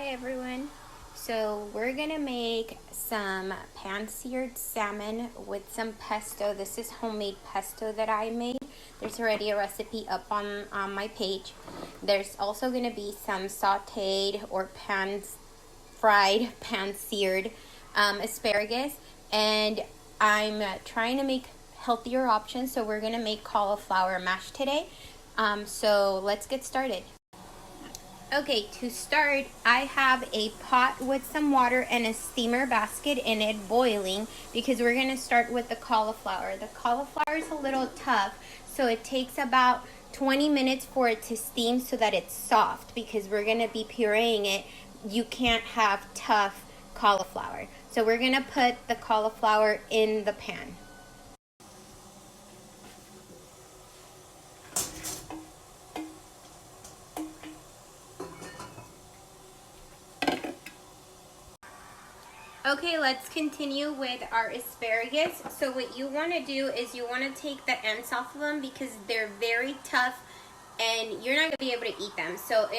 Hi everyone. So we're gonna make some pan-seared salmon with some pesto. This is homemade pesto that I made. There's already a recipe up on my page. There's also gonna be some sautéed or pan-fried, pan-seared asparagus, and I'm trying to make healthier options. So we're gonna make cauliflower mash today. So let's get started. Okay, to start, I have a pot with some water and a steamer basket in it boiling because we're going to start with the cauliflower. The cauliflower is a little tough, so it takes about 20 minutes for it to steam so that it's soft because we're going to be pureeing it. You can't have tough cauliflower. So we're going to put the cauliflower in the pan. Okay, let's continue with our asparagus. So what you want to do is you want to take the ends off of them because they're very tough and you're not going to be able to eat them. So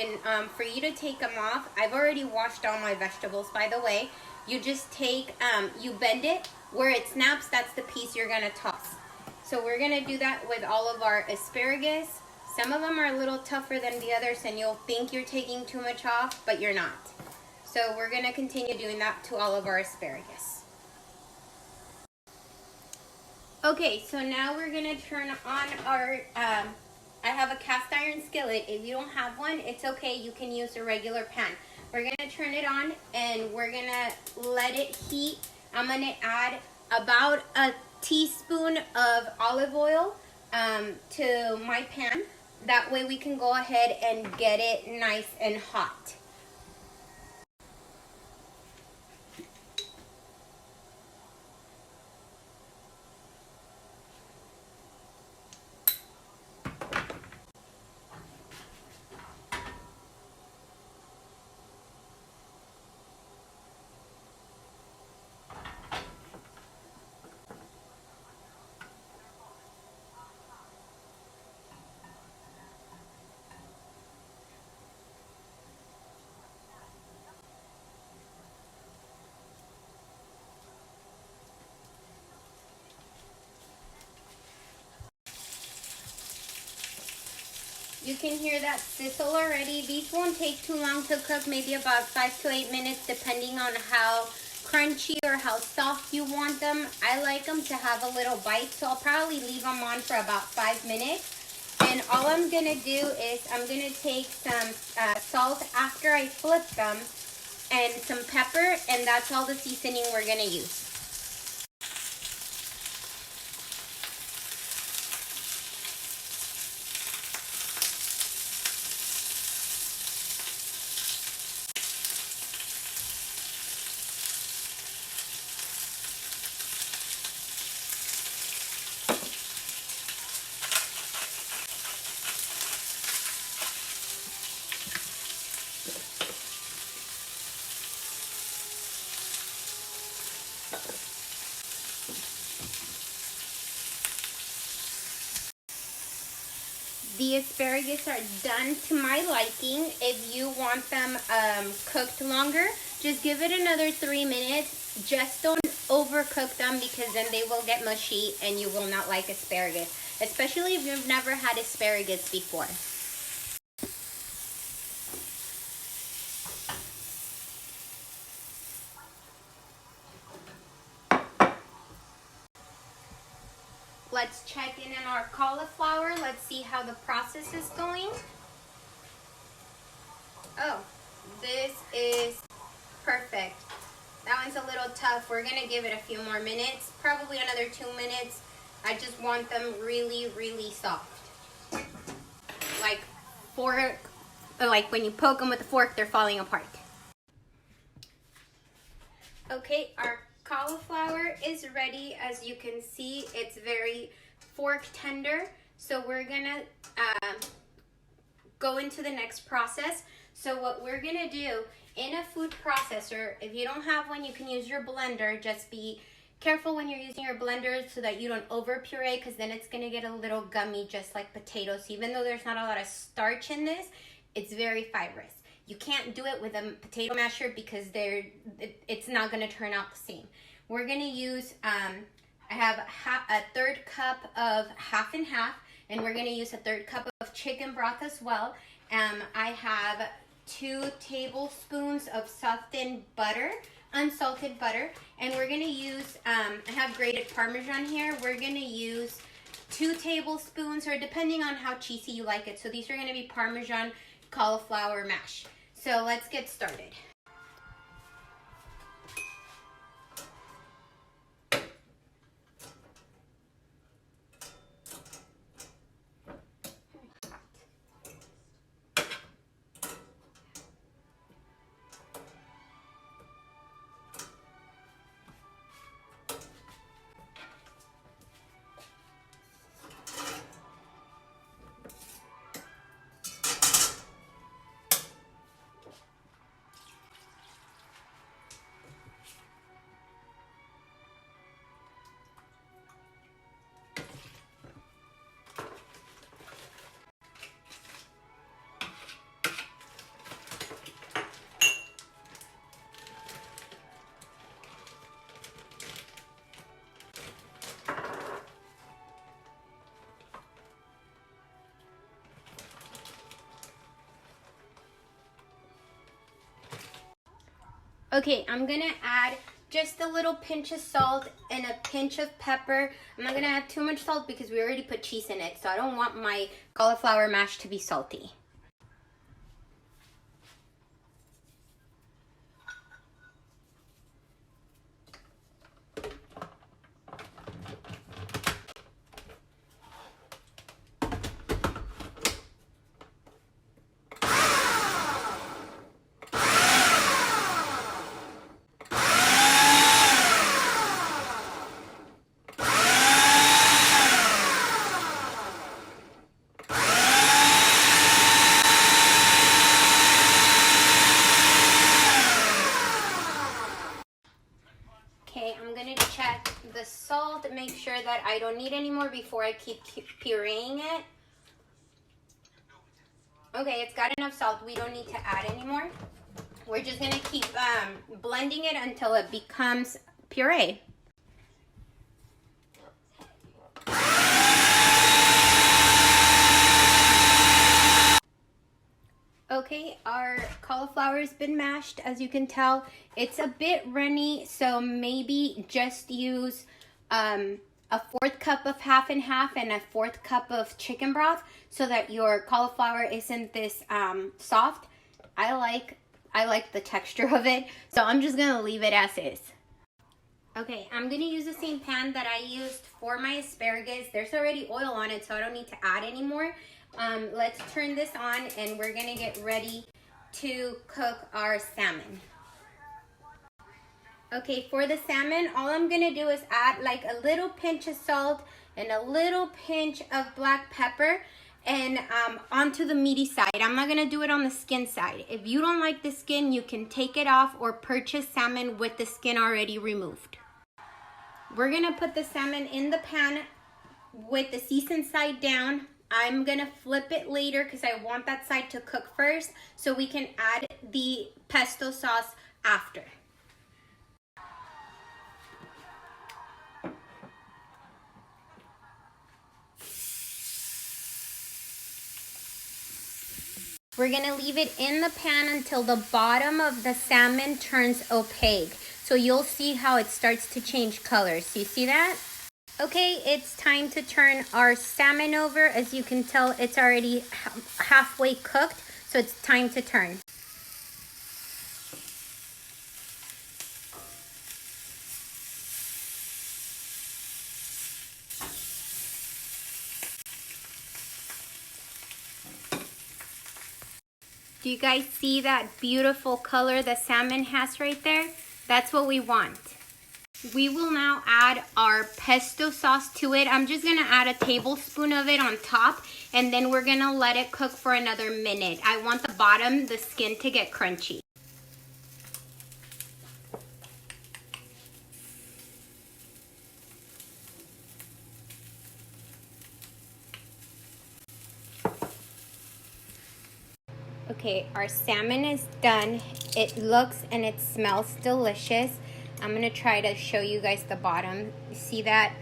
for you to take them off, I've already washed all my vegetables, by the way. You just take, you bend it. Where it snaps, that's the piece you're going to toss. So we're going to do that with all of our asparagus. Some of them are a little tougher than the others and you'll think you're taking too much off, but you're not. So we're going to continue doing that to all of our asparagus. Okay, so now we're going to turn on our, I have a cast iron skillet. If you don't have one, it's okay. You can use a regular pan. We're going to turn it on and we're going to let it heat. I'm going to add about a teaspoon of olive oil to my pan. That way we can go ahead and get it nice and hot. You can hear that sizzle already. These won't take too long to cook, maybe about 5 to 8 minutes depending on how crunchy or how soft you want them. I like them to have a little bite, so I'll probably leave them on for about 5 minutes. And all I'm going to do is I'm going to take some salt after I flip them and some pepper, and that's all the seasoning we're going to use. The asparagus are done to my liking. If you want them cooked longer, just give it another 3 minutes. Just don't overcook them because then they will get mushy and you will not like asparagus, especially if you've never had asparagus before. Let's check in on our cauliflower. Let's see how the process is going. Oh, this is perfect. That one's a little tough. We're gonna give it a few more minutes, probably another 2 minutes. I just want them really, really soft. Like when you poke them with a fork, they're falling apart. Okay, our cauliflower is ready. As you can see, it's very fork tender. So we're gonna go into the next process. So what we're gonna do in a food processor, if you don't have one, you can use your blender. Just be careful when you're using your blender so that you don't over puree, because then it's gonna get a little gummy just like potatoes. Even though there's not a lot of starch in this, it's very fibrous. You can't do it with a potato masher because it's not gonna turn out the same. We're gonna use, I have a third cup of half and half, and we're gonna use a third cup of chicken broth as well. I have 2 tablespoons of softened butter, unsalted butter, and we're gonna use, I have grated parmesan here. We're gonna use 2 tablespoons, or depending on how cheesy you like it. So these are gonna be parmesan cauliflower mash. So let's get started. Okay, I'm gonna add just a little pinch of salt and a pinch of pepper. I'm not gonna add too much salt because we already put cheese in it, so I don't want my cauliflower mash to be salty. Okay, I'm gonna check the salt, make sure that I don't need any more before I keep pureeing it. Okay, it's got enough salt. We don't need to add any more. We're just gonna keep blending it until it becomes puree. Okay, our cauliflower has been mashed. As you can tell, it's a bit runny, so maybe just use a 1/4 cup of half and half and a 1/4 cup of chicken broth so that your cauliflower isn't this soft. I like the texture of it, so I'm just gonna leave it as is. Okay, I'm gonna use the same pan that I used for my asparagus. There's already oil on it, so I don't need to add any more. Let's turn this on and we're gonna get ready to cook our salmon. Okay, for the salmon, all I'm gonna do is add like a little pinch of salt and a little pinch of black pepper and onto the meaty side. I'm not gonna do it on the skin side. If you don't like the skin, you can take it off or purchase salmon with the skin already removed. We're gonna put the salmon in the pan with the seasoned side down. I'm gonna flip it later because I want that side to cook first so we can add the pesto sauce after. We're gonna leave it in the pan until the bottom of the salmon turns opaque. So you'll see how it starts to change colors. Do you see that? Okay, it's time to turn our salmon over. As you can tell, it's already halfway cooked, so it's time to turn. Do you guys see that beautiful color the salmon has right there? That's what we want. We will now add our pesto sauce to it. I'm just gonna add a tablespoon of it on top, and then we're gonna let it cook for another minute. I want the bottom, the skin, to get crunchy. Okay, our salmon is done. It looks and it smells delicious. I'm gonna try to show you guys the bottom. You see that?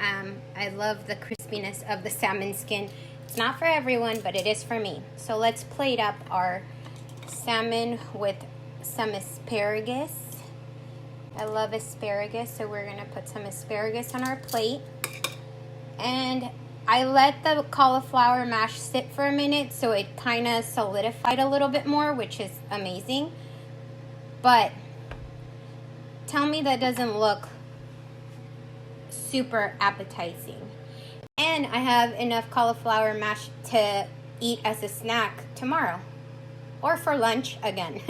I love the crispiness of the salmon skin. It's not for everyone, but it is for me. So let's plate up our salmon with some asparagus. I love asparagus, so we're gonna put some asparagus on our plate. And I let the cauliflower mash sit for a minute so it kind of solidified a little bit more, which is amazing. But tell me that doesn't look super appetizing. And I have enough cauliflower mash to eat as a snack tomorrow or for lunch again.